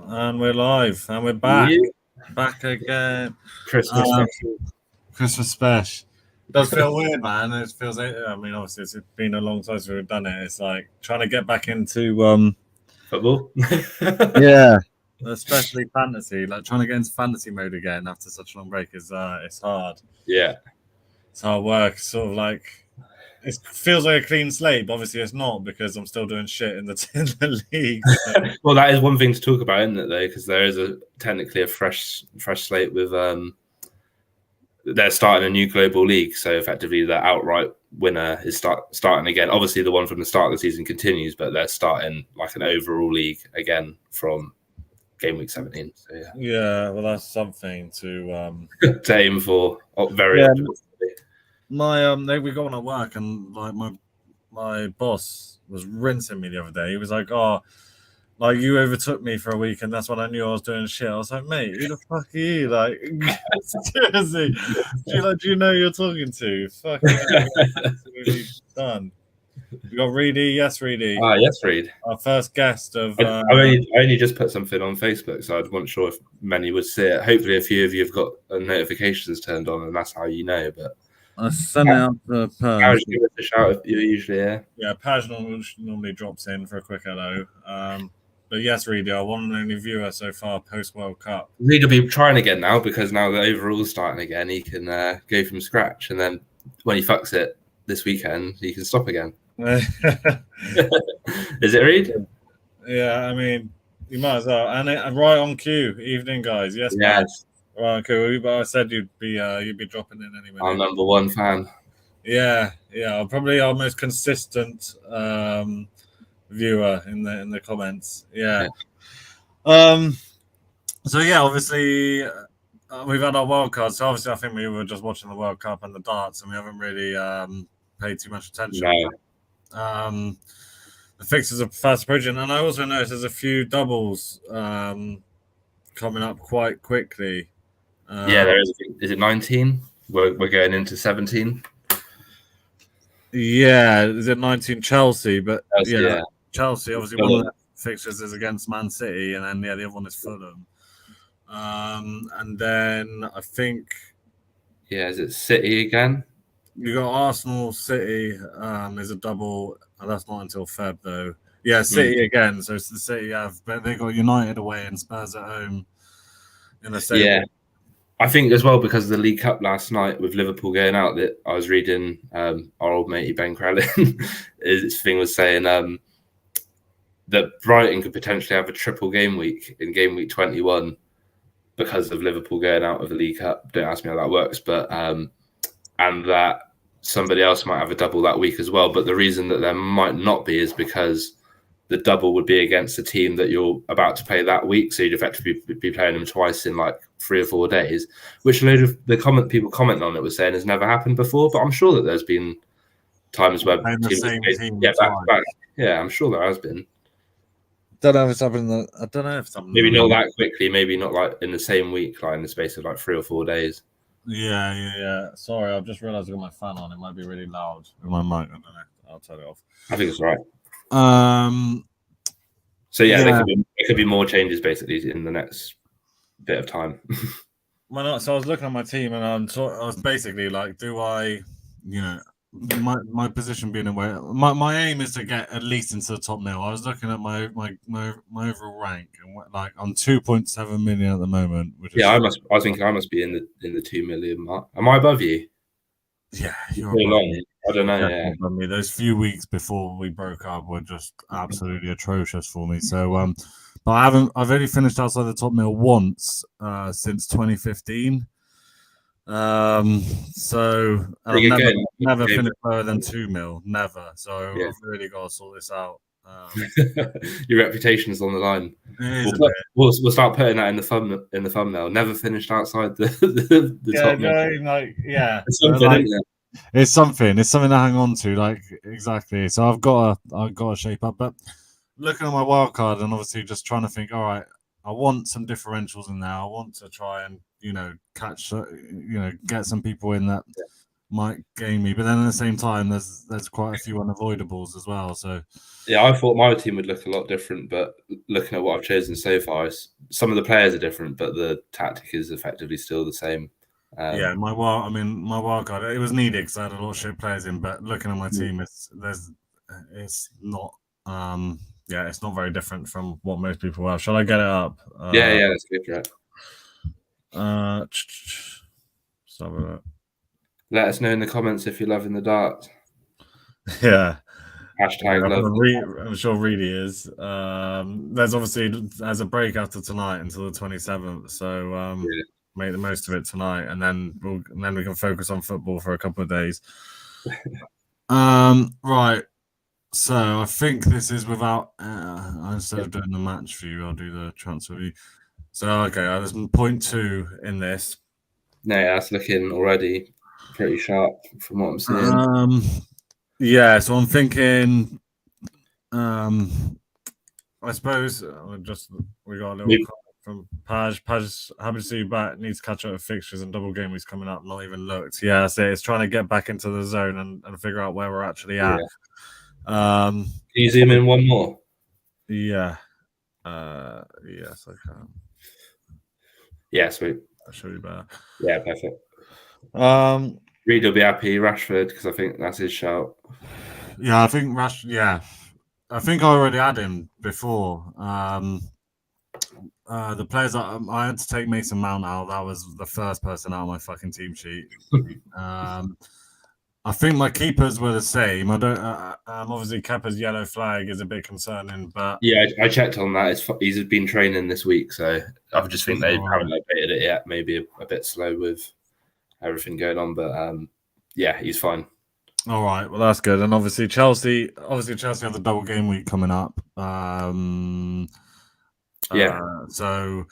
And we're live, and we're back. Yeah. Back again. Christmas special. Christmas special. It does feel weird, man. It feels, I mean, obviously, it's been a long time since we've done it. It's like trying to get back into Football. yeah, especially fantasy. Like trying to get into fantasy mode again after such a long break is it's hard. Yeah. It's hard work. Sort of like it feels like a clean slate, but obviously it's not because I'm still doing shit in the league. So. Well, that is one thing to talk about, isn't it? Though, because there is technically a fresh slate with they're starting a new global league, so effectively the outright winner is starting again. Obviously, the one from the start of the season continues, but they're starting like an overall league again from game week 17. So yeah, well, that's something to aim for. Very optimistic. We got one at work, and like my boss was rinsing me the other day. He was like, "Oh, like you overtook me for a week, and that's when I knew I was doing shit." I was like, "Mate, who the fuck are you? Like, seriously, do you know who you're talking to? Fucking absolutely done." We got Reedy, yes, Reedy. Yes, Reed. Our first guest of. I only just put something on Facebook, so I wasn't sure if many would see it. Hopefully, a few of you have got notifications turned on, and that's how you know. But I sent it out to Paj. Give us a shout if you're usually here. Yeah, Paj normally drops in for a quick hello. But yes, Reedy, our one and only viewer so far post World Cup. Reed will be trying again now because now the overall's starting again. He can go from scratch, and then when he fucks it this weekend, he can stop again. Is it Reed? Yeah, I mean, you might as well. And right on cue, evening, guys. Yes. Right on cue. But I said you'd be dropping in anyway. Our number one fan. Yeah, probably our most consistent viewer in the comments. Yeah. So yeah, obviously we've had our wild cards. So obviously I think we were just watching the World Cup and the darts, and we haven't really paid too much attention. No. The fixtures are fast approaching, and I also noticed there's a few doubles coming up quite quickly. Yeah, there is. Is it 19? We're going into 17. Yeah, is it 19 Chelsea? But yeah. Chelsea, obviously, one of the fixtures is against Man City, and then the other one is Fulham. And then I think. Yeah, is it City again? You got Arsenal, City. There's a double. That's not until Feb, though. Yeah, City again. So it's the City but they got United away and Spurs at home in the same. Yeah. I think as well because of the League Cup last night with Liverpool going out, that I was reading our old matey Ben Crellin, his thing was saying that Brighton could potentially have a triple game week in game week 21 because of Liverpool going out of the League Cup. Don't ask me how that works, but and that somebody else might have a double that week as well. But the reason that there might not be is because the double would be against the team that you're about to play that week. So you'd effectively be playing them twice in like 3 or 4 days, which a load of the people commenting on it was saying has never happened before. But I'm sure that there's been times where the same team back to back. Yeah, I'm sure there has been. I don't know if it's happening. I don't know if something. Maybe not that quickly. Maybe not like in the same week, like in the space of like 3 or 4 days. Yeah. Sorry, I've just realised I got my fan on. It might be really loud with my mic. I don't know. I'll turn it off. I think it's right. So yeah, there could be more changes basically in the next bit of time. So I was looking at my team, and I was basically like, do I, my position being away. My aim is to get at least into the top mill. I was looking at my overall rank, and like I'm 2.7 million at the moment. Which I think I must be in the 2 million mark. Am I above you? Yeah, you're above me. I don't know. Yeah, those few weeks before we broke up were just absolutely atrocious for me. So, but I've only finished outside the top mill once since 2015. So I've never finished lower than 2 mil, never. So I've really got to sort this out. Your reputation is on the line. We'll start putting that in the thumbnail. Never finished outside the top mill. It's something to hang on to, like exactly. So I've got to shape up. But looking at my wild card and obviously just trying to think, all right, I want some differentials in there. I want to try and catch, get some people in that might game me, but then at the same time, there's quite a few unavoidables as well. So Yeah, I thought my team would look a lot different, but looking at what I've chosen so far, some of the players are different, but the tactic is effectively still the same. yeah, my wild card, it was needed because I had a lot of shit players in. But looking at my team, it's not it's not very different from what most people have. Shall I get it up? Yeah, that's good, right? So Let us know in the comments if you're loving the darts. yeah. Hashtag love. I'm sure Reedy is. There's obviously as a break after tonight until the 27th, so make the most of it tonight, and then we can focus on football for a couple of days. Right. So I think this is without. Instead of doing the match view, I'll do the transfer view. So okay, there's 0.2 in this. No, that's looking already pretty sharp from what I'm seeing. Yeah, so I'm thinking. I suppose we got a little comment from Paj. Paj, happy to see you back. Needs to catch up with fixtures and double game weeks coming up. Not even looked. Yeah, that's it. It's trying to get back into the zone and figure out where we're actually at. Can you zoom in one more? Yeah. Yes, I can. Yeah, sweet. I'll show you better. Yeah, perfect. Reed will be happy. Rashford, because I think that's his shout. Yeah, I think Yeah, I think I already had him before. The players that I had to take Mason Mount out. That was the first person out of my fucking team sheet. I think my keepers were the same. I don't. Obviously, Kepa's yellow flag is a bit concerning, but yeah, I checked on that. He's been training this week, so I just think they haven't updated it yet. Maybe a bit slow with everything going on, but yeah, he's fine. All right, well that's good. And obviously Chelsea have the double game week coming up. So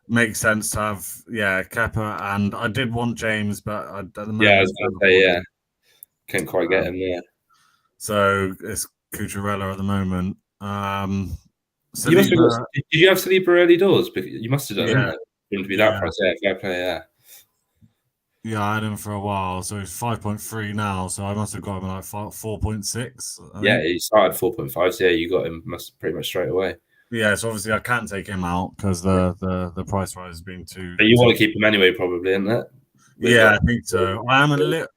makes sense to have Kepa, and I did want James, but at the moment, I was going to say can't quite get him there. So it's Cucurella at the moment. Did you have Saliba early doors? You must have done. Yeah. It to be that price. Yeah, fair play. Yeah. Yeah, I had him for a while, so he's 5.3 now. So I must have got him like 4.6. Yeah, he started 4.5. So yeah, you got him pretty much straight away. Yeah, so obviously I can't take him out because the price rise has been too. But you want to keep him anyway, probably, isn't it? Yeah, I think so. I am a little.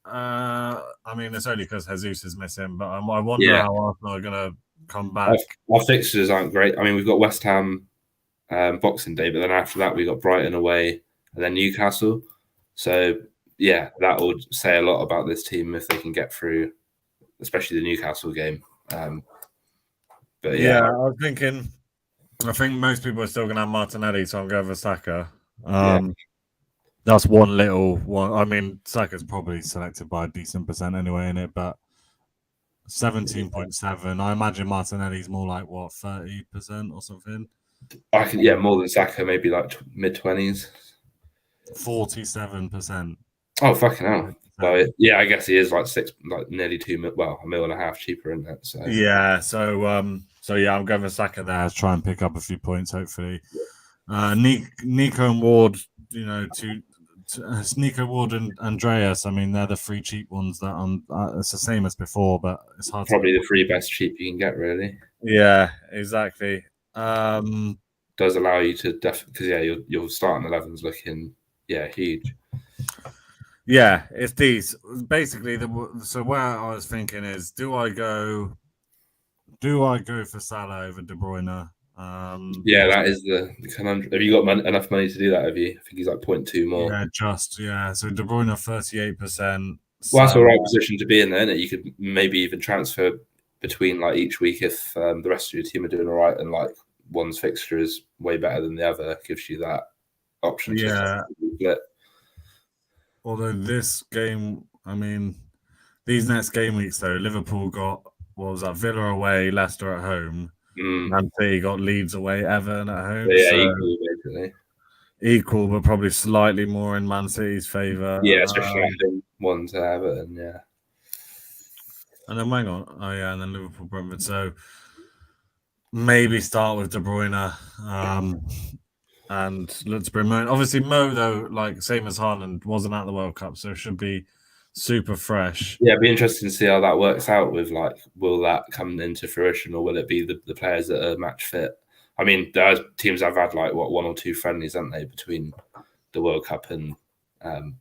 I mean, it's only because Jesus is missing, but I wonder how Arsenal are going to come back. Our fixtures aren't great. I mean, we've got West Ham Boxing Day, but then after that we got Brighton away and then Newcastle. So yeah, that would say a lot about this team if they can get through, especially the Newcastle game. But yeah, I think most people are still going to have Martinelli, so I'm going for Saka. That's one little one. I mean, Saka's probably selected by a decent percent anyway in it, but 17.7. I imagine Martinelli's more like 30% or something. I can more than Saka, maybe like mid-20s. 47%. Oh fucking hell! Well, yeah, I guess he is like nearly 2 mil. Well, $1.5 million cheaper, isn't it? So yeah, so yeah, I'm going for Saka there to try and pick up a few points, hopefully. Nico and Ward, Nico Ward and Andreas. I mean, they're the three cheap ones that it's the same as before, but it's hard. Probably the three best cheap you can get, really. Yeah, exactly. Does allow you to because your starting 11's looking huge. Yeah, it's these basically. So where I was thinking is, do I go for Salah over De Bruyne? That is the conundrum. Have you got enough money to do that? Have you? I think he's like 0.2 more. Yeah, So De Bruyne 38%. Well, that's the right position to be in there, isn't it? You could maybe even transfer between like each week if the rest of your team are doing all right and like one's fixture is way better than the other. Gives you that option. Yeah. Although this game, I mean, these next game weeks though, Liverpool got Villa away, Leicester at home. Man City got Leeds away, Everton at home. Equal, basically. Equal, but probably slightly more in Man City's favour. Yeah, especially one to Everton, yeah. And then hang on. Oh yeah, and then Liverpool Brentford. So maybe start with De Bruyne. And let's bring Mo. Obviously, Mo though, like same as Haaland, wasn't at the World Cup, so should be super fresh. Yeah, it'd be interesting to see how that works out with like, will that come into fruition or will it be the players that are match fit? I mean, there are teams that have had like what 1 or 2 friendlies, haven't they, between the World Cup and the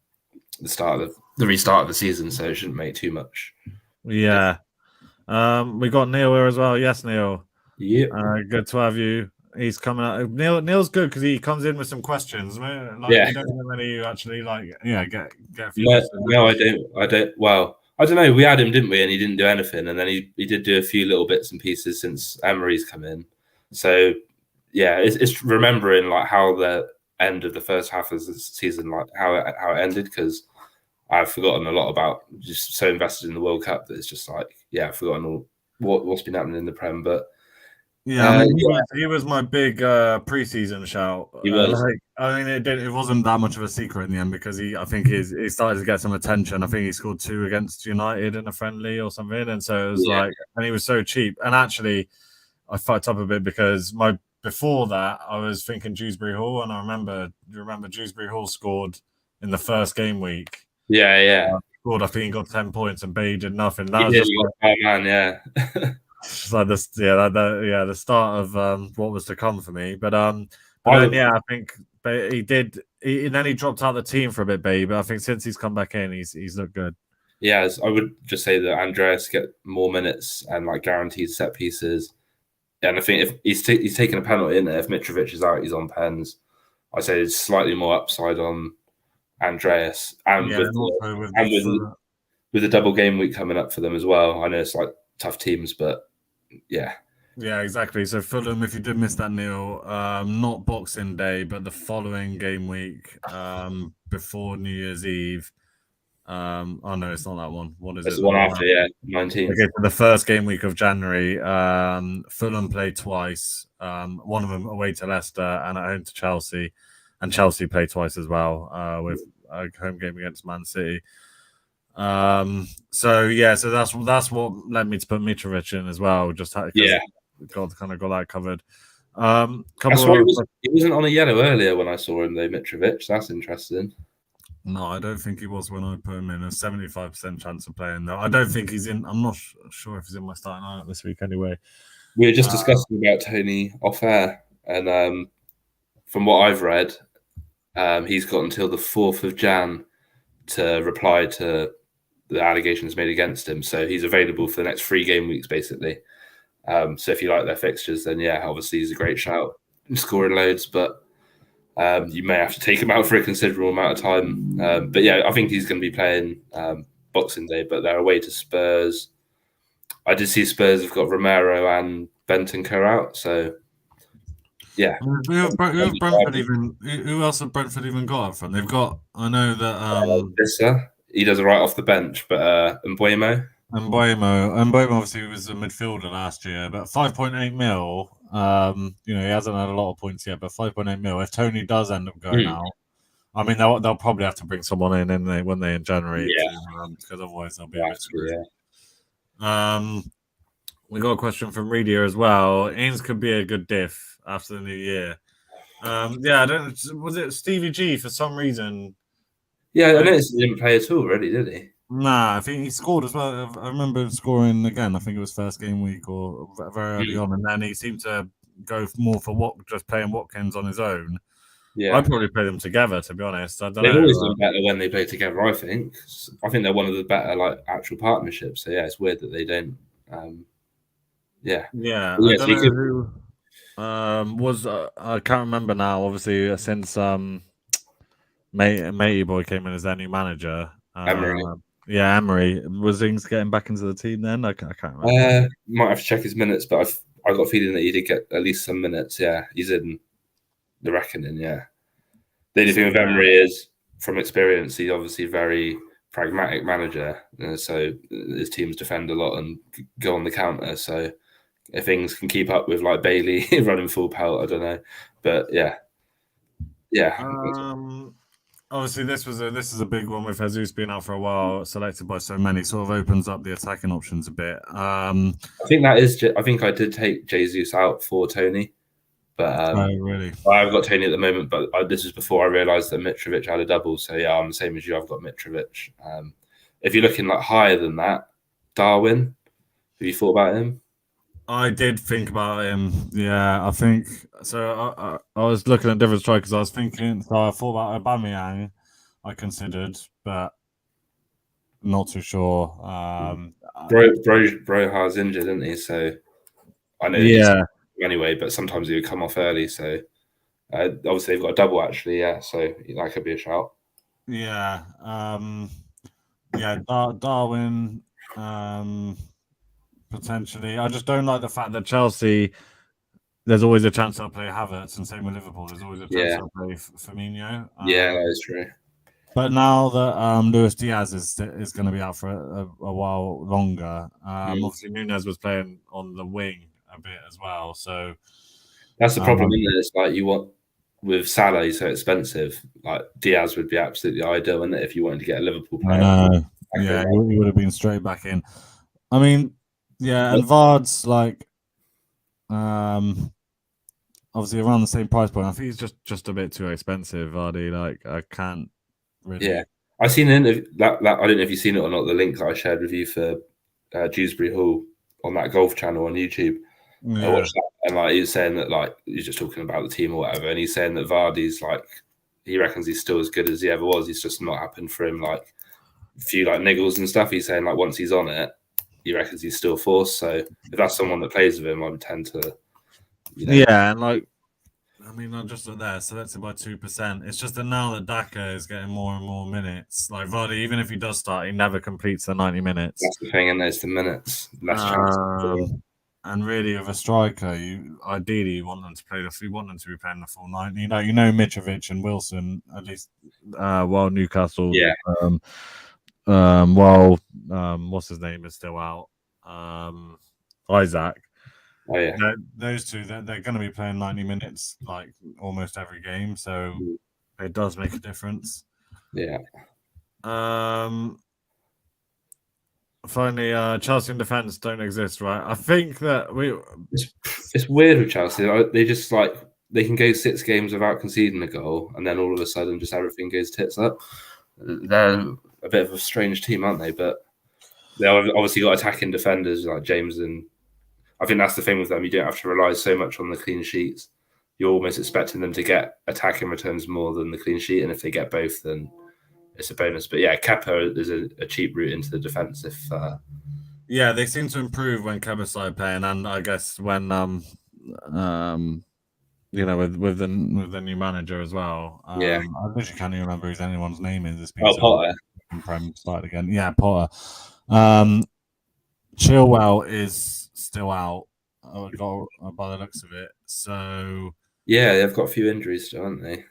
restart of the season, so it shouldn't make too much. Yeah. We got Neil here as well. Yes, Neil. Yeah. Good to have you. He's coming out. Neil's good because he comes in with some questions. Like, Yeah. you don't get many you actually like. Yeah, get a few. No, I don't. Well, I don't know. We had him, didn't we? And he didn't do anything. And then he did do a few little bits and pieces since Emery's come in. So yeah, it's remembering like how the end of the first half of the season, like how it ended, because I've forgotten a lot about, just so invested in the World Cup that it's just like, yeah, I've forgotten all what's been happening in the Prem. But yeah, I mean, he was my big preseason shout. He was. I mean, it wasn't that much of a secret in the end because I think he started to get some attention. I think he scored 2 against United in a friendly or something, and so it was like, and he was so cheap. And actually, I fucked up a bit because before that I was thinking Dewsbury Hall, and I remember Dewsbury Hall scored in the first game week. Yeah. Scored. I think he got 10 points, and Bay did nothing. That was just like, oh man, yeah. It's like this, the start of what was to come for me. But then, I think he did. And then he dropped out of the team for a bit, Bay. But I think since he's come back in, he's looked good. Yeah, I would just say that Andreas get more minutes and like guaranteed set pieces. And I think if he's taking a penalty in there, if Mitrovic is out, he's on pens. I say there's slightly more upside on Andreas, and with the double game week coming up for them as well. I know it's like tough teams, but yeah. Yeah, exactly. So Fulham, if you did miss that, Neil, not Boxing Day, but the following game week before New Year's Eve. Oh no, it's not that one. What is it? It's the one after, 19th. Okay, so the first game week of January, Fulham played twice. One of them away to Leicester and at home to Chelsea, and Chelsea played twice as well with a home game against Man City. So that's what led me to put Mitrovic in as well. Just got that covered. That's why he wasn't on a yellow earlier when I saw him though, Mitrovic. That's interesting. No, I don't think he was when I put him in. A 75% chance of playing though. I don't think he's in. I'm not sure if he's in my starting lineup this week anyway. We were just discussing about Tony off air, and from what I've read, he's got until the 4th of Jan to reply to the allegations made against him. So he's available for the next 3 game weeks, basically. So if you like their fixtures, then yeah, obviously he's a great shout, scoring loads, but you may have to take him out for a considerable amount of time. But yeah, I think he's going to be playing Boxing Day, but they're away to Spurs. I did see Spurs have got Romero and Bentancur out, so yeah. Who else have Brentford even got up front? They've got, I know that Visser, he does it right off the bench, but Mbuemo obviously was a midfielder last year, but 5.8 mil. He hasn't had a lot of points yet, but 5.8 mil. If Tony does end up going out, I mean they'll probably have to bring someone in when they in January, because otherwise they'll be a bit screwed. We got a question from Redia as well. Ains could be a good diff after the new year. I don't. Was it Stevie G for some reason? Yeah, I noticed he didn't play at all, really, did he? Nah, I think he scored as well. I remember scoring again. I think it was first game week or very early on, and then he seemed to go more for just playing Watkins on his own. Yeah, I'd probably play them together, to be honest. They've always done better when they play together. I think they're one of the better actual partnerships. So yeah, it's weird that they don't. I don't know who was. I can't remember now. Obviously, since Matey Boy came in as their new manager. Emery. Yeah, Emery. Was Ings getting back into the team then? I can't remember. Might have to check his minutes, but I got a feeling that he did get at least some minutes. Yeah, he's in the reckoning. Yeah. The only thing with Emery is, from experience, he's obviously a very pragmatic manager. So his teams defend a lot and go on the counter. So if Ings can keep up with like Bailey running full pelt, I don't know. But yeah. Obviously, this is a big one with Jesus being out for a while, selected by so many, sort of opens up the attacking options a bit. I think I did take Jesus out for Tony, but really, I've got Tony at the moment. But this is before I realised that Mitrovic had a double. So yeah, I'm the same as you. I've got Mitrovic. if you're looking like higher than that, Darwin. Have you thought about him? I did think about him. Yeah, I think so. I was looking at different strikers. I was thinking. So I thought about Aubameyang. I considered, but not too sure. Broha's injured, isn't he? So I know he's Yeah, anyway, but sometimes he would come off early. So obviously they've got a double actually. Yeah, so that could be a shout. yeah, yeah. Darwin, potentially. I just don't like the fact that Chelsea. There's always a chance they'll play Havertz, and same with Liverpool. There's always a chance Yeah, they'll play Firmino. yeah, that is true. But now that Luis Diaz is going to be out for a while longer, obviously Nunez was playing on the wing a bit as well. So that's the problem, isn't it? It's like you want with Salah, he's so expensive. Like Diaz would be absolutely ideal, wouldn't it, if you wanted to get a Liverpool player? I know. Yeah, he would have been straight back in. I mean, yeah, and Vard's like, obviously around the same price point. I think he's just a bit too expensive, Vardy. Like, I can't really. Yeah, I've seen an interview, that I don't know if you've seen it or not. The link that I shared with you for Dewsbury Hall on that golf channel on YouTube. Yeah. I watched that, and like he was saying that like he's just talking about the team or whatever, and he's saying that Vardy's like he reckons he's still as good as he ever was. He's just not happened for him like a few like niggles and stuff. He's saying like once he's on it, he reckons he's still forced. So if that's someone that plays with him, I would tend to, yeah, and like. I mean, not just there, selected by 2%. It's just that now that Daka is getting more and more minutes, like Vardy, even if he does start, he never completes the 90 minutes. That's the thing, and there's the minutes, less chance. And really, with a striker, you ideally want them to play you want them to be playing the full 90. You know, Mitrovic and Wilson, at least, while Newcastle, yeah. While what's his name is still out, Isaac. Oh yeah, those two they're going to be playing 90 minutes like almost every game, so it does make a difference. Yeah. Finally, Chelsea in defense don't exist, right? I think that it's weird with Chelsea. They just like they can go 6 games without conceding a goal, and then all of a sudden, just everything goes tits up. They're a bit of a strange team, aren't they? But they obviously got attacking defenders like James, and I think that's the thing with them. You don't have to rely so much on the clean sheets. You're almost expecting them to get attacking returns more than the clean sheet, and if they get both, then it's a bonus. But yeah, Kepa is a cheap route into the defense. Yeah, they seem to improve when Kepa started playing, and I guess when with the new manager as well. Yeah, I literally can't even remember who anyone's name is. This Potter. Prem started again. Yeah, Potter. Chilwell is still out. By the looks of it. So yeah, they've got a few injuries still, haven't they?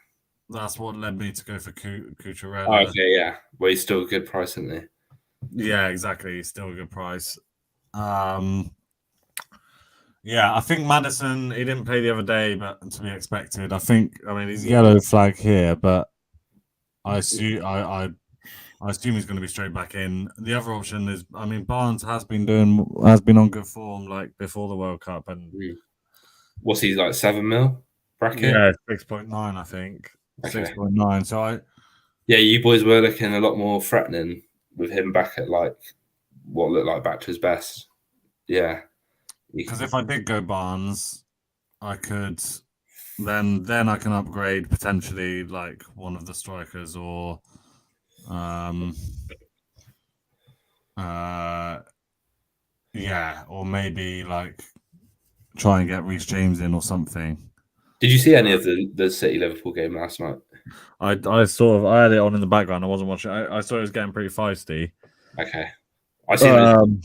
That's what led me to go for Cucurella. Oh, okay, yeah. Well, he's still a good price, isn't he? Yeah, exactly. He's still a good price. Yeah, I think Maddison, he didn't play the other day, but to be expected. I mean, he's yellow flag here, but I assume he's going to be straight back in. The other option is, I mean, Barnes has been on good form like before the World Cup, and what's he like 7 mil bracket? Yeah, 6.9, I think. Okay. 6.9. So you boys were looking a lot more threatening with him back at like what looked like back to his best. Yeah, because if I did go Barnes, I could then I can upgrade potentially like one of the strikers or or maybe like try and get Reece James in or something. Did you see any of the City Liverpool game last night? I had it on in the background. I wasn't watching. I saw it was getting pretty feisty. Okay, I seen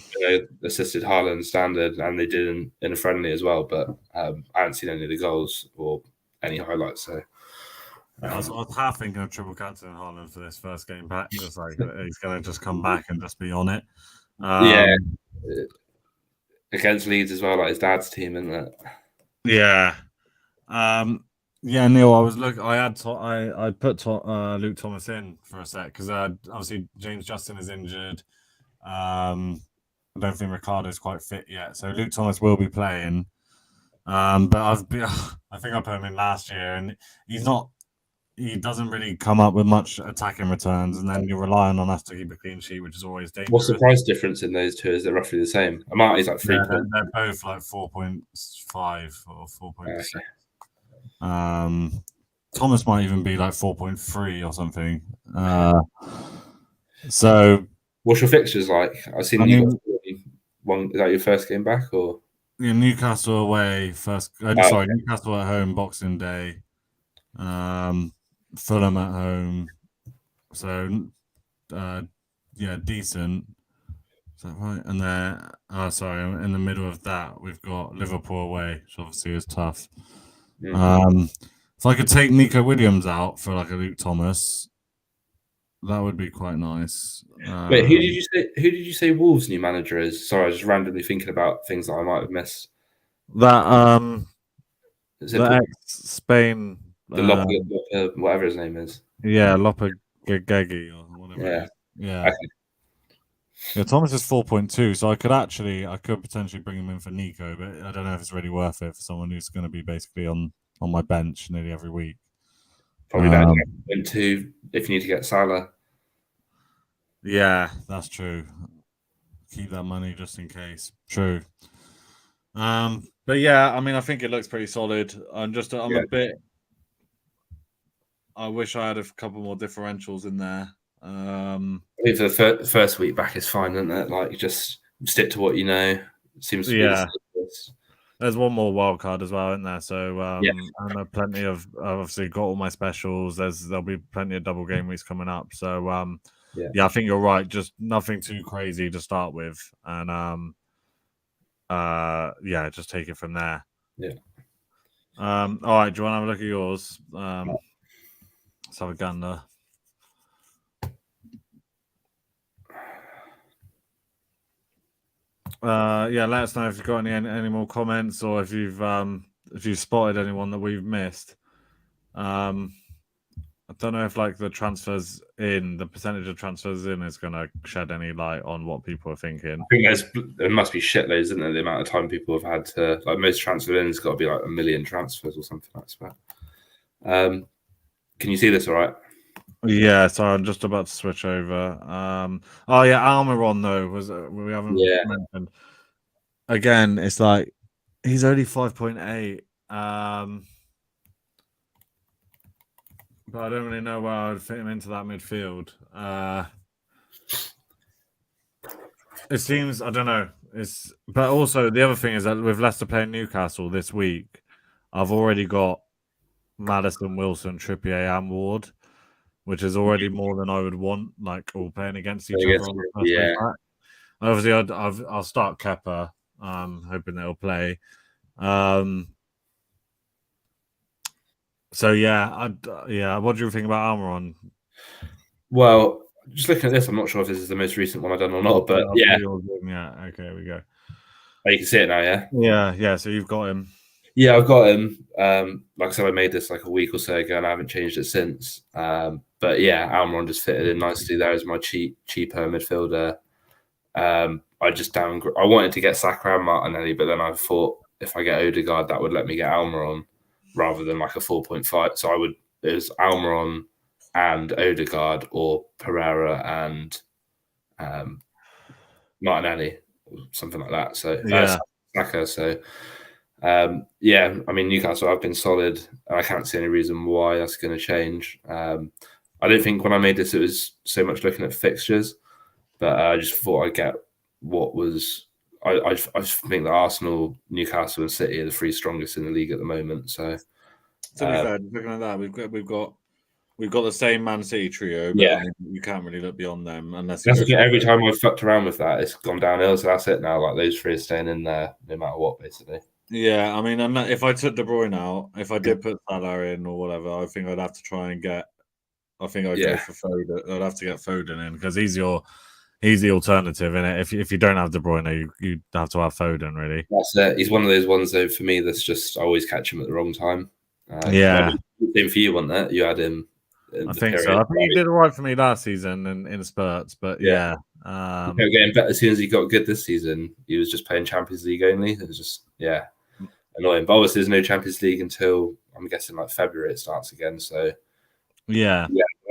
assisted Haaland standard, and they did in a friendly as well. But I haven't seen any of the goals or any highlights. So I was half thinking of triple captain Haaland for this first game back. Just like he's going to just come back and just be on it. Yeah, against Leeds as well, like his dad's team, isn't it? Yeah. Yeah, Neil. I put Luke Thomas in for a sec because obviously James Justin is injured. I don't think Ricardo's quite fit yet, so Luke Thomas will be playing. But I think I put him in last year, and he's not he doesn't really come up with much attacking returns, and then you're relying on us to keep a clean sheet, which is always dangerous. What's the price difference in those two? Is it roughly the same? Amarty's like 3 Yeah, they're both like 4.5 or 4.6. Thomas might even be like 4.3 or something. So what's your fixtures like? I've seen you got one. Is that your first game back or? Yeah, Newcastle away first. Sorry, Newcastle at home Boxing Day. Fulham at home. So yeah, decent. Is that right? And then, sorry, in the middle of that, we've got Liverpool away, which obviously is tough. If I could take Nico Williams out for like a Luke Thomas, that would be quite nice. Wait, who did you say? Who did you say Wolves' new manager is? Sorry, I was just randomly thinking about things that I might have missed. That the ex-Spain, the whatever his name is. Yeah, Lopagagi or whatever. Yeah. Okay. Yeah, Thomas is 4.2, so I could potentially bring him in for Nico, but I don't know if it's really worth it for someone who's going to be basically on my bench nearly every week. Probably better to if you need to get Salah. Yeah, that's true. Keep that money just in case. True. But yeah, I mean, I think it looks pretty solid. I'm a bit. I wish I had a couple more differentials in there. I think for the first week back is fine, isn't it? Like, just stick to what you know. Seems to be. There's one more wild card as well, isn't there? So and I've plenty of. I've obviously got all my specials. There'll be plenty of double game weeks coming up. So I think you're right. Just nothing too crazy to start with, and just take it from there. Yeah. All right. Do you want to have a look at yours? Let's have a gander. Let us know if you've got any more comments or if you've spotted anyone that we've missed. I don't know if like the percentage of transfers in is going to shed any light on what people are thinking. I think there must be shitloads, isn't there? The amount of time people have had to, like, most transfer in has got to be like 1 million transfers or something like that. Can you see this all right? Yeah, sorry, I'm just about to switch over. Almiron though we haven't mentioned. Again, it's like he's only 5.8. But I don't really know where I would fit him into that midfield. It seems, I don't know. But also the other thing is that with Leicester playing Newcastle this week, I've already got Maddison, Wilson, Trippier, and Ward, which is already more than I would want, like all playing against each other on the first way back. Obviously, I'll start Kepa, hoping they'll play. So what do you think about Almiron? Well, just looking at this, I'm not sure if this is the most recent one I've done or not, but yeah. Okay, we go. Oh, you can see it now, yeah? Yeah, so you've got him. Yeah, I've got him. Like I said, I made this like a week or so ago and I haven't changed it since. But yeah, Almiron just fitted in nicely there as my cheaper midfielder. I wanted to get Saka and Martinelli, but then I thought if I get Odegaard, that would let me get Almiron rather than like a 4.5. So it was Almiron and Odegaard or Pereira and Martinelli, something like that. So Saka. So I mean, Newcastle have been solid. I can't see any reason why that's going to change. I don't think when I made this, it was so much looking at fixtures, but I just thought I'd get what was. I think that Arsenal, Newcastle, and City are the three strongest in the league at the moment. So, to be fair, looking at that, we've got the same Man City trio, but I mean, you can't really look beyond them unless. Every time I've fucked around with that, it's gone downhill. So that's it now. Like those three are staying in there no matter what, basically. Yeah, I mean, if I took De Bruyne out, if I did put Salah in or whatever, I think I'd have to try and get. I think I'd go for Foden. I'd have to get Foden in because he's the alternative in it. If you don't have De Bruyne, you'd have to have Foden, really. That's it. He's one of those ones though for me that's just I always catch him at the wrong time. Same for you, wasn't it? You had him. I think so. I think he did all right for me last season in spurts, but he kept getting better as soon as he got good this season. He was just playing Champions League only. It was just annoying. But obviously, there's no Champions League until I'm guessing like February it starts again. So Yeah.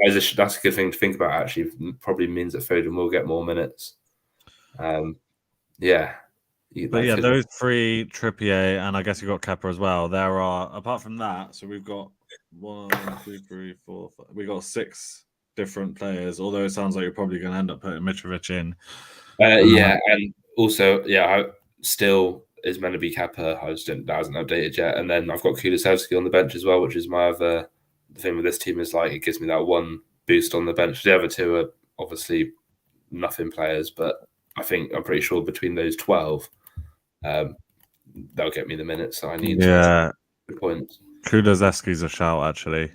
That's a good thing to think about. Actually, probably means that Foden will get more minutes. Yeah, But yeah, those three, Trippier, and I guess you got Kepa as well. There are, apart from that, so we've got 1, 2, 3, 4, 5. We got 6 different players. Although it sounds like you're probably going to end up putting Mitrovic in. Yeah, and also, I still is meant to be Kepa. That hasn't updated yet. And then I've got Kulusevski on the bench as well, which is my other thing with this team. Is like it gives me that one boost on the bench. The other two are obviously nothing players, but I'm pretty sure between those 12, they'll get me the minutes that I need. Yeah, to points. Kulusevski's a shout, actually.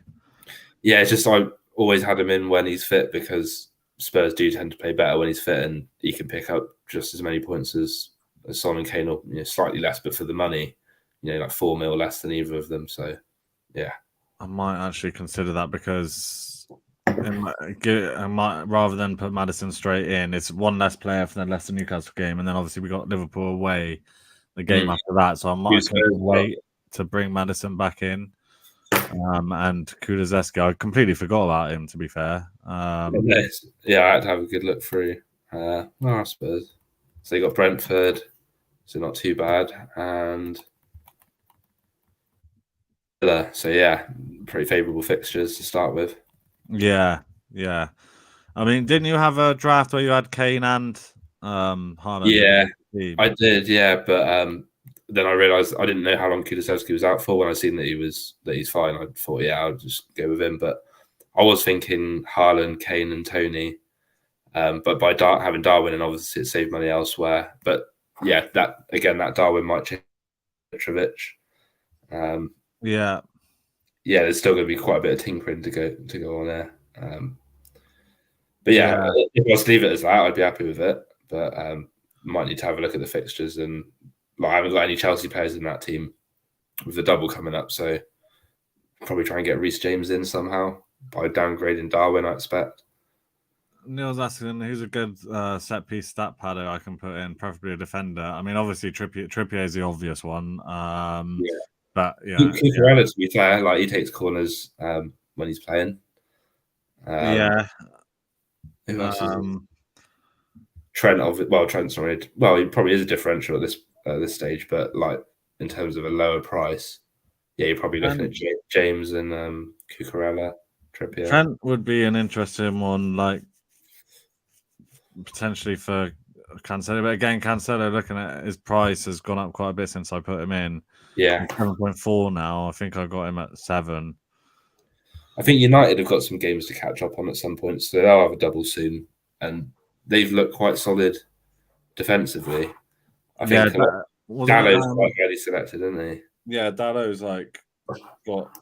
Yeah, it's just I always had him in when he's fit because Spurs do tend to play better when he's fit, and he can pick up just as many points as Son and Kane, or slightly less, but for the money, like 4 mil less than either of them. So, yeah, I might actually consider that because I might rather than put Maddison straight in. It's one less player for the Leicester Newcastle game, and then obviously we got Liverpool away the game after that. So I might wait to bring Maddison back in. And Kulusevski, I completely forgot about him. To be fair, I had to have a good look through. I suppose so. They got Brentford, so not too bad, and so yeah, pretty favourable fixtures to start with. Yeah. I mean, didn't you have a draft where you had Kane and Haaland? Yeah, I did. Yeah, but then I realised I didn't know how long Kulusevski was out for. When I seen that he's fine, I thought, I'll just go with him. But I was thinking Haaland, Kane, and Tony. But by having Darwin, and obviously it saved money elsewhere. But yeah, that Darwin might change Mitrovic. Yeah, there's still going to be quite a bit of tinkering to go on there. But if I was to leave it as that, I'd be happy with it. But might need to have a look at the fixtures, and I haven't got any Chelsea players in that team with the double coming up, so probably try and get Reece James in somehow by downgrading Darwin, I expect. Neil's asking who's a good set piece stat padder I can put in, preferably a defender. I mean, obviously Trippier is the obvious one. But Cucurella, to be fair, he takes corners when he's playing. Who else is Trent? Trent's already. Well, he probably is a differential at this stage, but in terms of a lower price, you're probably looking at James and Cucurella, Trippier. Trent would be an interesting one, potentially for Cancelo. But again, Cancelo, looking at his price, has gone up quite a bit since I put him in. Yeah, 7.4 now. I think I got him at 7. I think United have got some games to catch up on at some point, so they'll have a double soon, and they've looked quite solid defensively. I think Dallow's quite highly selected, isn't he? Yeah, Dallow's got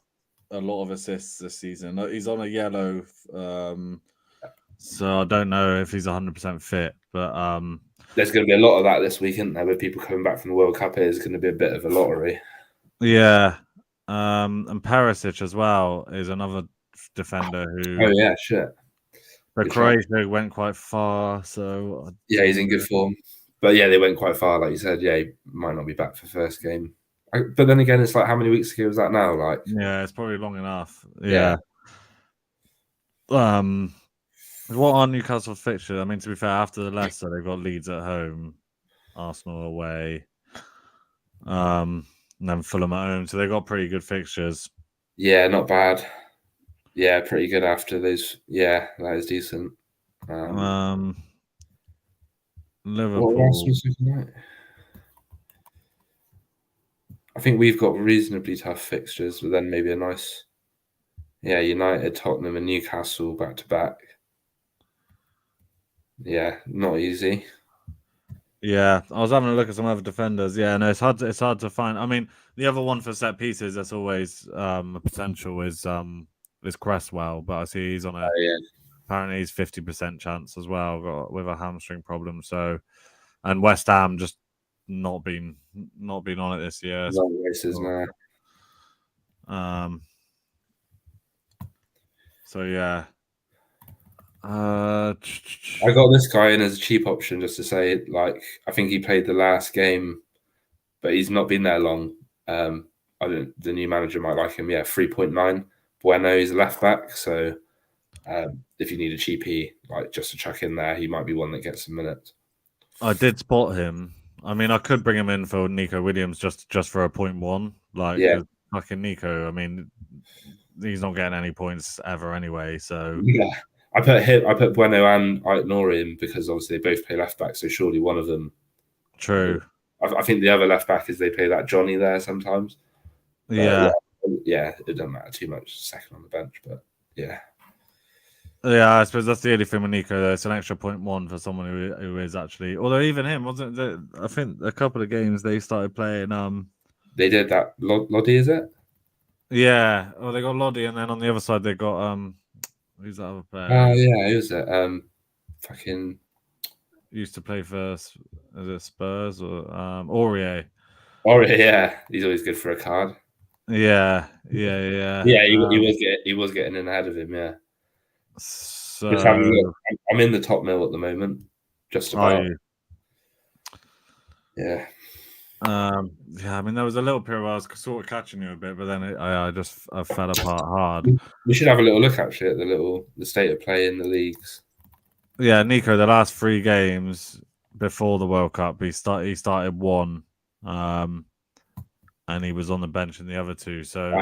a lot of assists this season. He's on a yellow, so I don't know if he's 100% fit, but there's going to be a lot of that this week, isn't there? With people coming back from the World Cup, it's going to be a bit of a lottery. Yeah, and Perisic as well is another defender who. Oh yeah, shit. But Croatia went quite far, so yeah, he's in good form. But yeah, they went quite far, like you said. Yeah, he might not be back for first game. But then again, it's how many weeks ago was that now? Yeah, it's probably long enough. Yeah. What are Newcastle fixtures? I mean, to be fair, after the Leicester, they've got Leeds at home, Arsenal away, and then Fulham at home. So they've got pretty good fixtures. Yeah, not bad. Yeah, pretty good after those. Yeah, that is decent. Liverpool. I think we've got reasonably tough fixtures, but then maybe a nice. Yeah, United, Tottenham, and Newcastle back to back. Yeah, not easy. Yeah, I was having a look at some other defenders. Yeah, no, it's hard to find. I mean, the other one for set pieces that's always a potential is Cresswell, but I see he's on apparently he's 50% chance as well, with a hamstring problem. So, and West Ham just not been on it this year. Long races now. So yeah. I got this guy in as a cheap option just to say, I think he played the last game, but he's not been there long. The new manager might like him. Yeah, 3.9. Bueno, he's a left back, so if you need a cheapie, like just to chuck in there, he might be one that gets some minutes. I did spot him. I mean, I could bring him in for Nico Williams just for a 0.1. Like, Yeah. fucking Nico, I mean, he's not getting any points ever anyway, so. Yeah. I put Bueno and Aït-Nouri in because obviously they both play left back, so surely one of them. True. I think the other left back is they play that Johnny there sometimes. Yeah. Yeah, it doesn't matter too much second on the bench, but yeah. Yeah, I suppose that's the only thing with Nico, though. It's an extra 0.1 for someone who is actually, although even him wasn't. I think a couple of games they started playing. They did that. Lodi, is it? Yeah. Well, they got Lodi, and then on the other side they got who's that other player? Oh yeah, who's it? Fucking used to play for, is it Spurs or Aurier? Aurier, yeah, he's always good for a card. Yeah. Yeah, he was getting in ahead of him. Yeah. So I'm in the top mill at the moment, just about. Yeah. Yeah, I mean, there was a little period where I was sort of catching you a bit, but then I fell apart hard. We should have a little look actually at the state of play in the leagues. Yeah, Nico, the last 3 games before the World Cup, he started 1, and he was on the bench in the other 2. So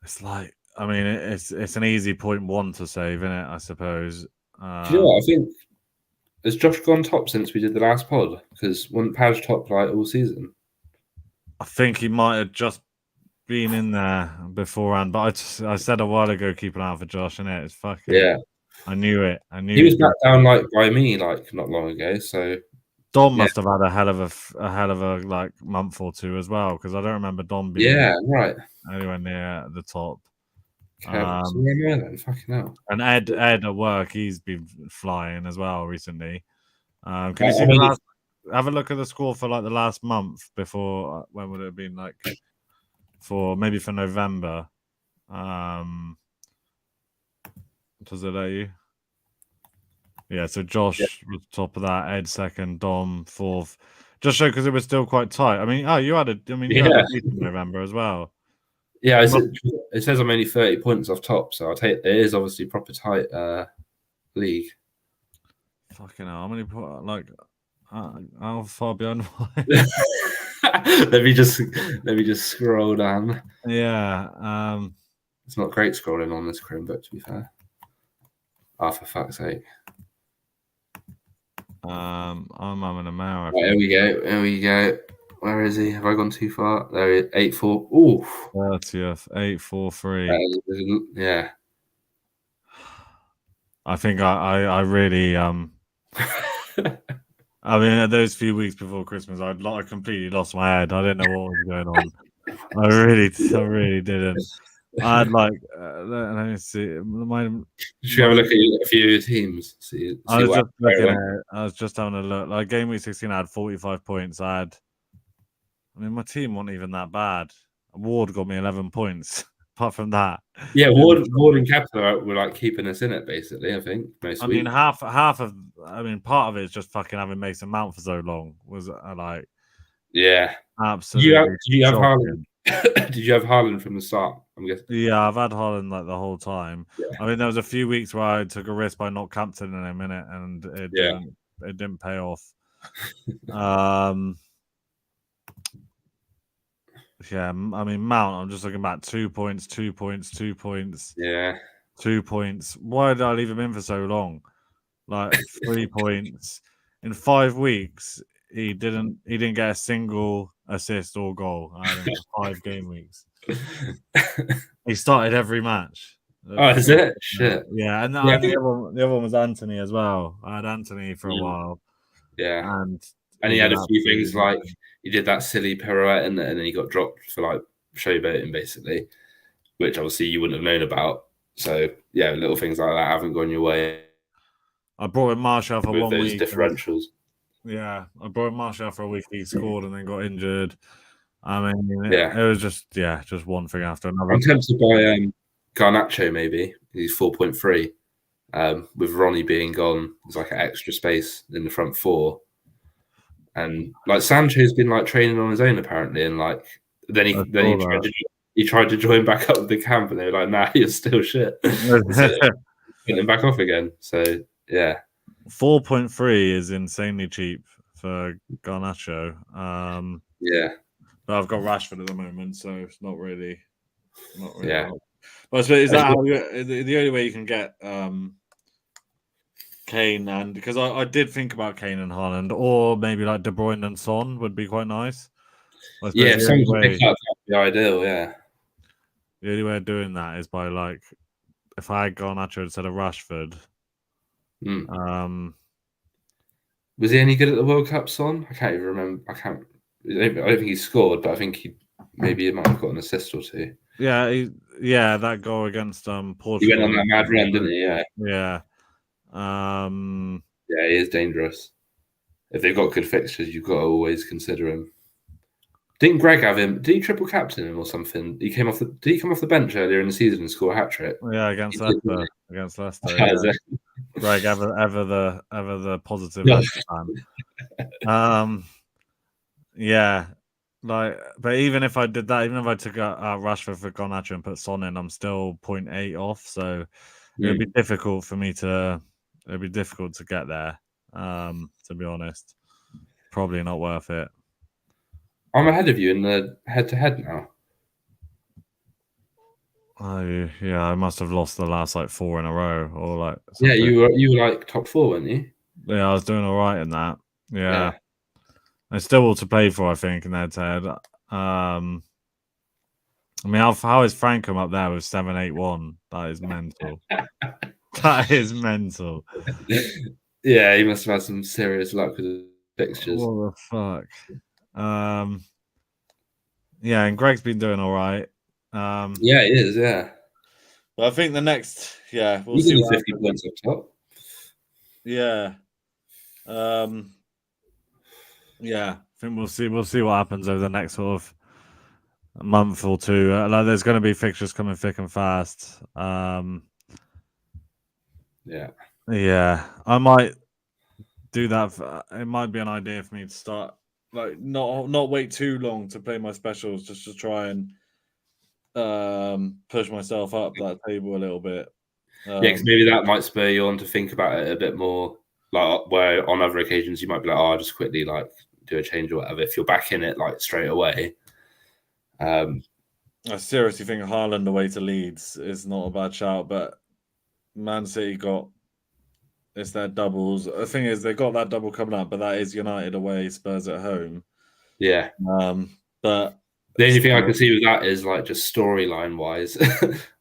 it's like, I mean, it's an easy 0.1 to save, isn't it? I suppose. Do you know what I think? Has Josh gone top since we did the last pod? Because wasn't Paj top like all season? I think he might have just been in there beforehand, but I said a while ago, keep an eye out for Josh, and it's fucking. Yeah, I knew it. He was back down like by me like not long ago. So Dom must have had a hell of a like month or 2 as well, because I don't remember Dom being anywhere near the top. So then, fucking hell. And Ed at work, he's been flying as well recently. Can you see have a look at the score for like the last month before? When would it have been? Like for November. Does it let you? Yeah, so Josh was top of that, Ed second, Dom fourth. Just show because it was still quite tight. I mean, you had a decent November as well. Yeah, it says I'm only 30 points off top, so it is obviously proper tight league. Fucking hell, how many how far behind? let me just scroll down. Yeah, it's not great scrolling on this Chromebook, to be fair. Oh, for fuck's sake. I'm having a mare. Right, here we go. Where is he? Have I gone too far? There he is. 8-4. Ooh. 30th. 8-4-3. Yeah. I think I really I mean, those few weeks before Christmas, I completely lost my head. I didn't know what was going on. I really didn't. I had like let me see. Should we have a look at a few of your teams? I was just having a look. Like game week 16, I had 45 points. I mean, my team wasn't even that bad. Ward got me 11 points. Apart from that, yeah, Ward and Kepler were like keeping us in it, basically. I think most. I mean, half of. I mean, part of it is just fucking having Mason Mount for so long. Was like, yeah, absolutely. Did you have Haaland? Did you have Haaland from the start? I'm guessing. Yeah, I've had Haaland like the whole time. Yeah. I mean, there was a few weeks where I took a risk by not captaining him in it, and it didn't pay off. Yeah, I mean, Mount, I'm just looking back 2 points, 2 points, 2 points. Yeah. 2 points. Why did I leave him in for so long? Like 3 points. In 5 weeks, he didn't get a single assist or goal. I had him for 5 game weeks. He started every match. Oh, is it? Shit. Yeah, and the other one was Anthony as well. I had Anthony for a while. Yeah. And he had a few things like he did that silly pirouette and then he got dropped for like showboating, basically, which obviously you wouldn't have known about. So yeah, little things like that haven't gone your way. I brought in Marshall for 1 week. Differentials. Yeah, I brought in Marshall for a week. He scored and then got injured. I mean, it was just one thing after another. I'm tempted by Garnacho, maybe. He's 4.3. With Ronnie being gone, there's like an extra space in the front 4. And like Sancho's been like training on his own apparently, and like then he tried to he tried to join back up with the camp, and they were like, "Nah, you're still shit." So put him back off again. So yeah, 4.3 is insanely cheap for Garnacho. yeah, But I've got Rashford at the moment, so it's not really. yeah. But is that how the only way you can get Kane? And because I did think about Kane and Haaland, or maybe like De Bruyne and Son would be quite nice. Yeah, if someone can pick up, that'd be ideal. Yeah. The only way of doing that is by like if I had Garnacho instead of Rashford. Was he any good at the World Cup, Son? I can't even remember. I don't think he scored, but I think he might have got an assist or two. Yeah, that goal against Portugal. He went on that mad run, didn't he? Yeah. Yeah. Yeah, he is dangerous. If they've got good fixtures, you've got to always consider him. Didn't Greg have him? Did he triple captain him or something? Did he come off the bench earlier in the season and score a hat trick? Yeah, against Leicester. Against Leicester. Yeah. Greg, ever the positive Leicester fan. Yeah, like, but even if I did that, even if I took out Rashford for Garnacho and put Son in, I'm still 0.8 off. So it'd be difficult for me to. It'd be difficult to get there. To be honest, probably not worth it. I'm ahead of you in the head-to-head now. Oh yeah, I must have lost the last like 4 in a row, or like. Yeah, you were like top 4, weren't you? Yeah, I was doing all right in that. Yeah. There's still all to play for, I think, in head to head. I mean, how is Frankham up there with 781? That is mental. That is mental. Yeah, he must have had some serious luck with the fixtures. What the fuck? Yeah, and Greg's been doing all right. Yeah, he is. Yeah, but I think the next, we'll he's see. 50 points up top. Yeah. Yeah, I think we'll see. We'll see what happens over the next sort of month or two. Like, there's going to be fixtures coming thick and fast. Yeah, I might do that. It might be an idea for me to start, like, not wait too long to play my specials, just to try and push myself up that table a little bit. Yeah, because maybe that might spur you on to think about it a bit more. Like, where on other occasions you might be like, "Oh, I'll just quickly like do a change or whatever." If you're back in it like straight away. I seriously think Haaland away to Leeds is not a bad shout, but Man City it's their doubles. The thing is, they got that double coming up, but that is United away, Spurs at home. Yeah. But the only thing I can see with that is like just storyline wise,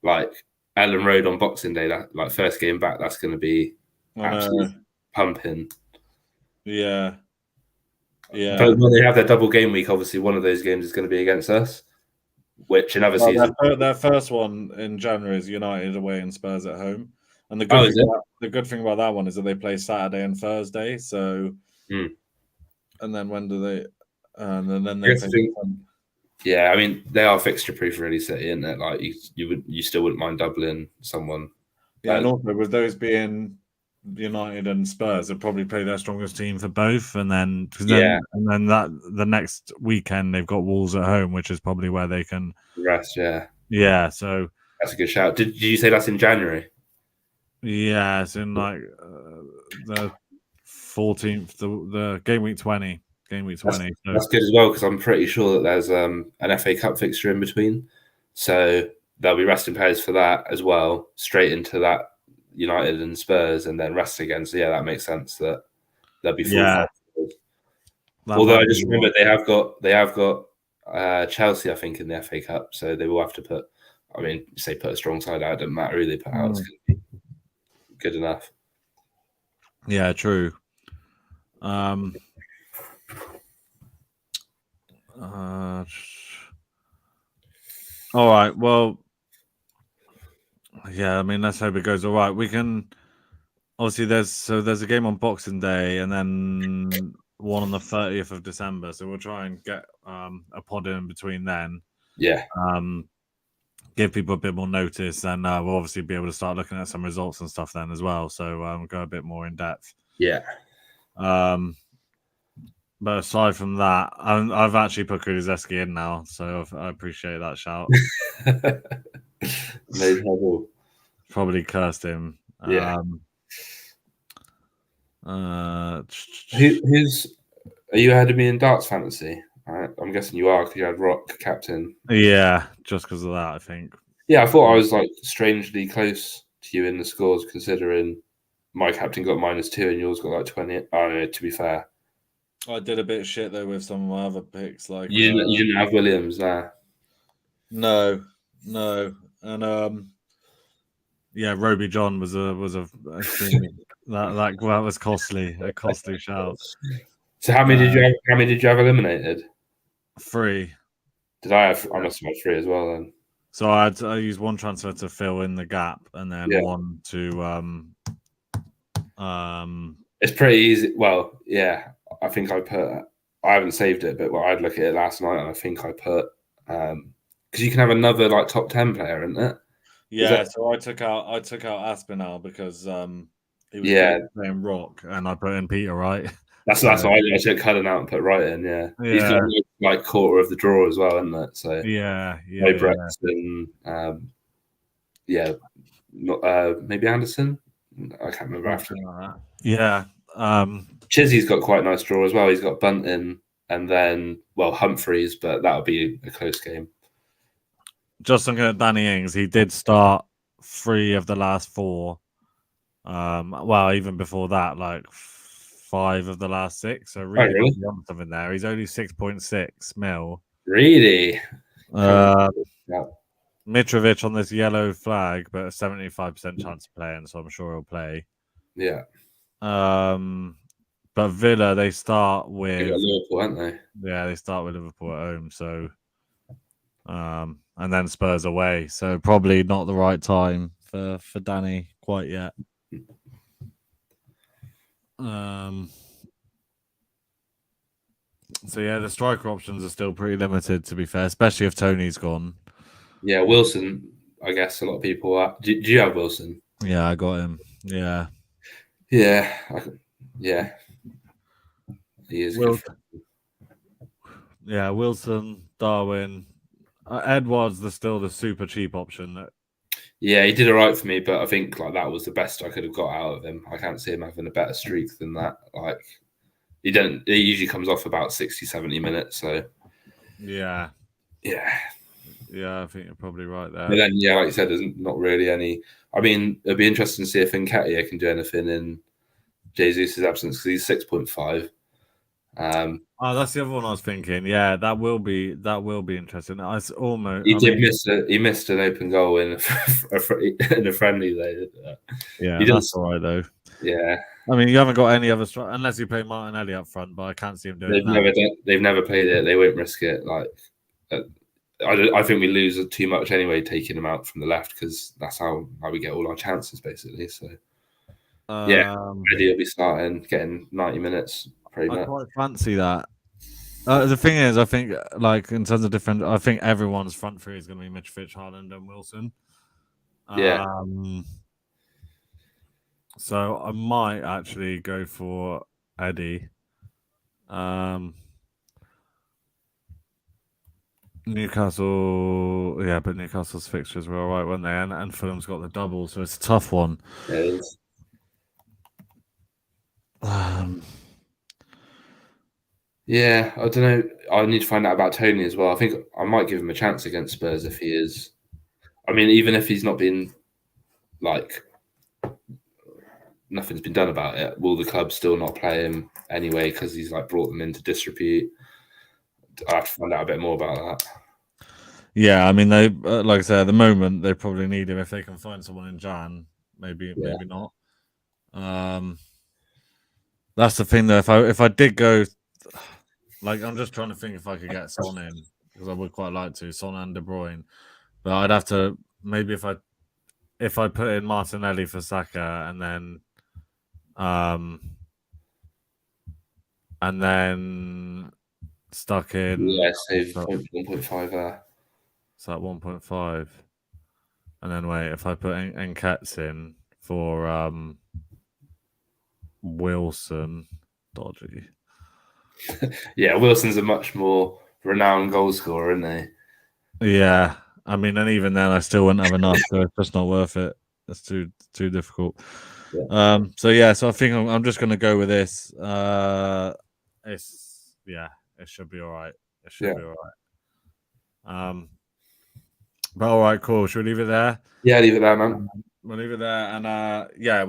like Ellen Road on Boxing Day, that like first game back, that's going to be absolutely pumping. Yeah. But when they have their double game week, obviously one of those games is going to be against us, which in other seasons. Their first one in January is United away and Spurs at home. And the good thing about that one is that they play Saturday and Thursday. So, and then when do they? And then they play. Yeah, I mean they are fixture proof, really, City, isn't it? Like you still wouldn't mind doubling someone. Yeah, and also with those being United and Spurs, they'll probably play their strongest team for both, and then that the next weekend they've got Wolves at home, which is probably where they can rest. Yeah, so that's a good shout. Did you say that's in January? Yeah, it's in like the 14th, the game week 20. That's good as well, because I'm pretty sure that there's an FA Cup fixture in between, so they'll be resting players for that as well, straight into that United and Spurs, and then rest again. So yeah, that makes sense that they'll be full. Although I just remembered they have got Chelsea, I think, in the FA Cup, so they will have to put. I mean, say put a strong side out. It doesn't matter who they put out. It's going to be good enough. Yeah, true. All right. Well, yeah. I mean, let's hope it goes all right. We can. Obviously, there's a game on Boxing Day, and then one on the 30th of December. So we'll try and get a pod in between then. Yeah. Give people a bit more notice, and we'll obviously be able to start looking at some results and stuff then as well. So go a bit more in depth. Yeah. But aside from that, I've actually put Kulusevski in now, so I appreciate that shout. No trouble. Probably cursed him. Yeah. Who's are you ahead of me in darts fantasy? I'm guessing you are because you had Rock captain. Yeah, just because of that, I think. Yeah, I thought I was like strangely close to you in the scores, considering my captain got -2 and yours got like 20. Oh no, to be fair, I did a bit of shit though with some of my other picks, like you didn't have Williams, nah. no, and yeah, Roby John was a extremely that was costly, a costly shout. So how many did you have? How many did you have eliminated? 3. Did I have? I must have had 3 as well then. So I used one transfer to fill in the gap, and then one to It's pretty easy. Well, yeah, I think I put. I haven't saved it, but I'd look at it last night, and I think I put because you can have another like top 10 player, isn't it? Yeah, so I took out Aspinall because he was playing Rock, and I put in Peter Wright. That's what I did. I took Cullen out and put Wright in. Yeah, he's got like quarter of the draw as well, isn't it? So no Brexton. Yeah, not maybe Anderson. I can't remember after. Yeah. Chizzy's got quite a nice draw as well. He's got Bunting and then Humphreys, but that'll be a close game. Just looking at Danny Ings, he did start 3 of the last 4. Well, even before that, like 5 of the last 6. So really on something there. He's only 6.6 mil. Really? Mitrovic on this yellow flag, but a 75% chance of playing, so I'm sure he'll play. Yeah. But Villa, they start with Liverpool, aren't they? Yeah, they start with Liverpool at home, so and then Spurs away. So probably not the right time for Danny quite yet. So yeah, the striker options are still pretty limited, to be fair, especially if Tony's gone. Yeah, Wilson. I guess a lot of people are. Do you have Wilson? Yeah, I got him. Yeah. Yeah. Yeah. He is good. Yeah, Wilson, Darwin, Edwards. They're still the super cheap option. Yeah, he did all right for me, but I think like that was the best I could have got out of him. I can't see him having a better streak than that. Like he usually comes off about 60, 70 minutes. So yeah. I think you're probably right there. But then, yeah, like you said, there's not really any. I mean, it'd be interesting to see if Nketiah can do anything in Jesus' absence because he's 6.5. That's the other one I was thinking. Yeah, that will be interesting. I almost he missed an open goal in a friendly though. Yeah, that's all right though. Yeah, I mean, you haven't got any other unless you play Martinelli up front, but I can't see him doing that. They've never played it. They won't risk it. Like, I think we lose too much anyway, taking him out from the left because that's how we get all our chances basically. So yeah, Eddie will be starting, getting 90 minutes. I quite fancy that. The thing is, I think, like in terms of different, I think everyone's front three is going to be Mitrovic, Haaland, and Wilson. Yeah. So I might actually go for Eddie. Newcastle, yeah, but Newcastle's fixtures were all right, weren't they? And Fulham's got the double, so it's a tough one. It is. Yeah, I don't know. I need to find out about Tony as well. I think I might give him a chance against Spurs if he is. I mean, even if he's not been like nothing's been done about it, will the club still not play him anyway because he's like brought them into disrepute? I have to find out a bit more about that. Yeah, I mean, they like I said, at the moment they probably need him if they can find someone in Jan. Maybe not. That's the thing though. If I did go, like I'm just trying to think if I could get Son in because I would quite like to Son and De Bruyne, but I'd have to maybe if I put in Martinelli for Saka and then stuck in save 1.5 there. So at 1.5, and then wait if I put Nkets in for Wilson, dodgy. Yeah, Wilson's a much more renowned goal scorer, isn't he? Yeah, I mean, and even then, I still wouldn't have enough. So it's just not worth it. It's too difficult. Yeah. So I think I'm just gonna go with this. It should be all right. It should be all right. But all right, cool. Should we leave it there? Yeah, leave it there, man. We'll leave it there, and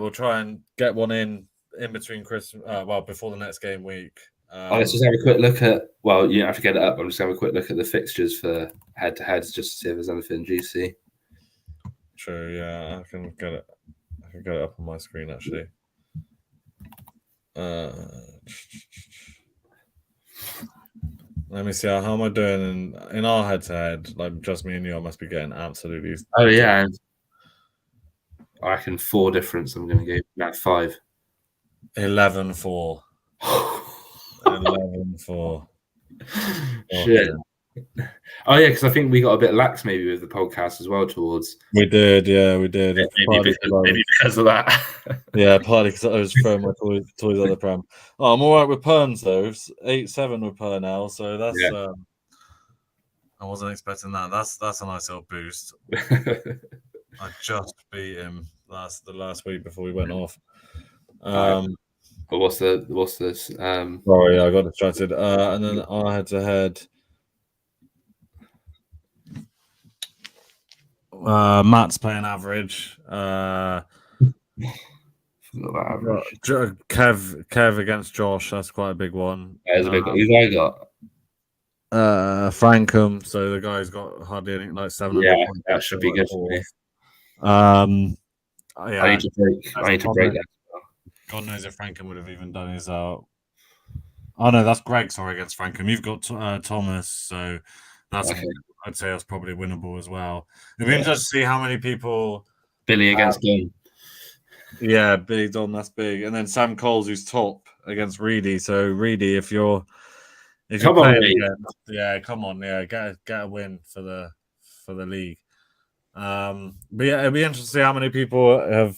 we'll try and get one in between Christmas. Before the next game week. Let's just have a quick look at. Well, you don't have to get it up. I'm just going to have a quick look at the fixtures for head-to-heads, just to see if there's anything juicy. True. Yeah, I can get it. I can get it up on my screen actually. Let me see how am I doing in our head-to-head. Like just me and you, I must be getting absolutely. Oh yeah, I reckon 4 difference. I'm going to go. No, 5. 11-4. 11-4. Shit. Oh yeah, because I think we got a bit lax maybe with the podcast as well towards. We did, yeah, we did. Maybe because of that. Yeah, partly because I was throwing my toys at the pram. Oh, I'm all right with Perns though. 8-7 with Pernell, so that's. Yeah. I wasn't expecting that. That's a nice little boost. I just beat him the last week before we went off. But what's this? Sorry, I got distracted. And then our head-to-head. Matt's playing average. Kev against Josh. That's quite a big one. That is a big one. Who's I got? Frankham. So the guy's got hardly anything, like 700. Yeah, that should be good for me. Yeah, I need to break that. God knows if Frankham would have even done his. Oh no, that's Greg. Sorry, against Frankham. You've got Thomas, so that's. Okay. I'd say that's probably winnable as well. It'd be interesting to see how many people. Billy against Don. Yeah, Billy Don, that's big, and then Sam Coles, who's top against Reedy. So Reedy, if you're come on, come on, get a win for the league. But yeah, it'd be interesting to see how many people have.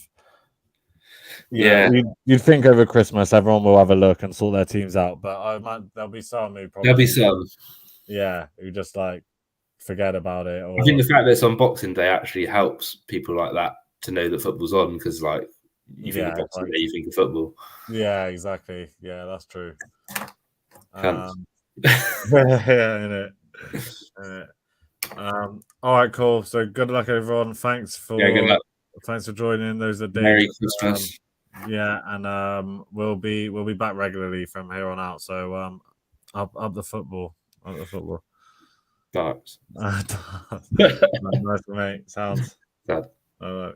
Yeah, you'd think over Christmas everyone will have a look and sort their teams out, but there'll be some who probably. There'll be some. Yeah, who just like forget about it. Or... I think the fact that it's on Boxing Day actually helps people like that to know that football's on, because like you think of Boxing Day, you think of football. Yeah, exactly. Yeah, that's true. Yeah, innit. All right, cool. So good luck, everyone. Thanks for joining. Those are days. Merry Christmas. And we'll be back regularly from here on out. So up the football. Darts. Nice, mate. Sounds. Sad. All right.